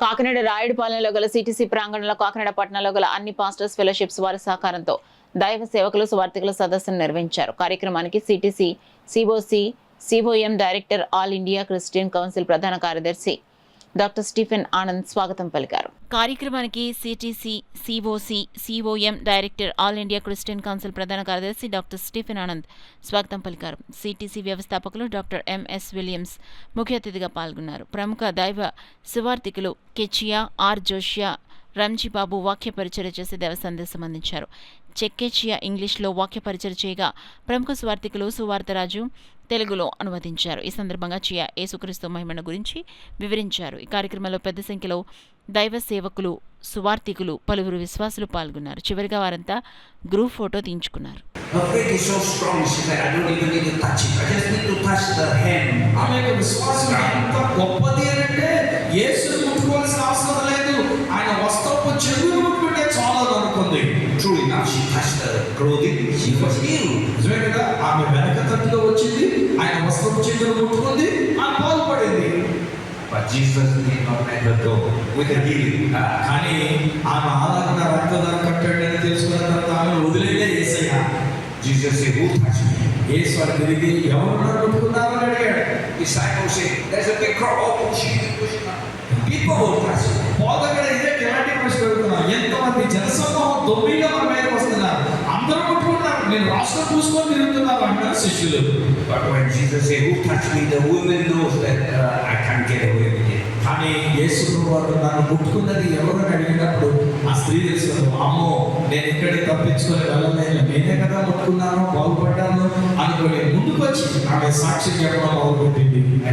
కాకినాడ రాయుడుపాలెంలో గల సిటీసీ ప్రాంగణంలో కాకినాడ పట్టణంలో గల అన్ని పాస్టర్స్ ఫెలోషిప్స్ వారి సహకారంతో దైవ సేవకులు సువార్థికుల సదస్సును నిర్వహించారు. కార్యక్రమానికి CTC COC COM director all India Christian council ప్రధాన కార్యదర్శి డాక్టర్ స్టీఫెన్ ఆనంద్ స్వాగతం పలికారు. కార్యక్రమానికి CTC COC COM director all India Christian council ప్రధాన కార్యదర్శి డాక్టర్ స్టీఫెన్ ఆనంద్ స్వాగతం పలికారు. సిటీసీ వ్యవస్థాపకులు డాక్టర్ ఎంఎస్ విలియమ్స్ ముఖ్య అతిథిగా పాల్గొన్నారు. ప్రముఖ దైవ సువార్థికులు కెచియా ఆర్ జోషియా రంజీబాబు వాక్య పరిచర్య చేసి దైవ సందేశం అందించారు. చెక్కేచియా ఇంగ్లీష్లో వాక్య పరిచర్య చేయగా ప్రముఖ సువార్థికులు సువార్తరాజు తెలుగులో అనువదించారు. ఈ సందర్భంగా చియా యేసుక్రీస్తు మహిమను గురించి వివరించారు. ఈ కార్యక్రమంలో పెద్ద సంఖ్యలో దైవ సేవకులు సువార్థికులు పలువురు విశ్వాసులు పాల్గొన్నారు. చివరిగా వారంతా గ్రూప్ ఫోటో తీయించుకున్నారు. Truly now she touched the clothing, she was healed. నిజమేగా ఆమె వెనక తట్టుగా వచ్చింది, ఆయన వస్త్రపు చెంగును ముట్టుకుంది, ఆమె బాగుపడింది. But Jesus did not let her go with a healing. కానీ ఆమె ఆరాధన రక్తదాన కట్టాడని తెలుసుకున్న తర్వాత ఆమె వదిలేదే యేసయ్య. Jesus said, who touched me? యేసు వారు తిరిగి ఎవరు నన్ను ముట్టుకున్నారు అని అడిగాడు. Disciples said, there's a big crowd. Oh, Jesus pushing up. People who touch me. బోధకుడు ఇదే ఎలాంటి ప్రశ్న అడుగుతున్నా, ఎంతమంది జనసమూహం దొమ్మిగా మన మీదకి వస్తున్నారు, అందరూ ముట్టుకుంటున్నారు, నేను రాష్ట్రం పూసుకొని తిరుగుతున్నాను అంటారు శిష్యులు. But when Jesus said, who touched me, the woman knows that I can't get away with it. కానీ యేసు ప్రభువు నన్ను ముట్టుకున్నది ఎవరు అని అడిగినప్పుడు ఆ స్త్రీ తెలుసుకుంది, అమ్మో నేను ఇక్కడికి తప్పించుకొని వెళ్ళలేను, నేనే కదా ముట్టుకున్నాను బాగుపడ్డాను అనుకుని ముందుకు వచ్చి ఆమె సాక్ష్యం చెప్పడం మొదలుపెట్టింది.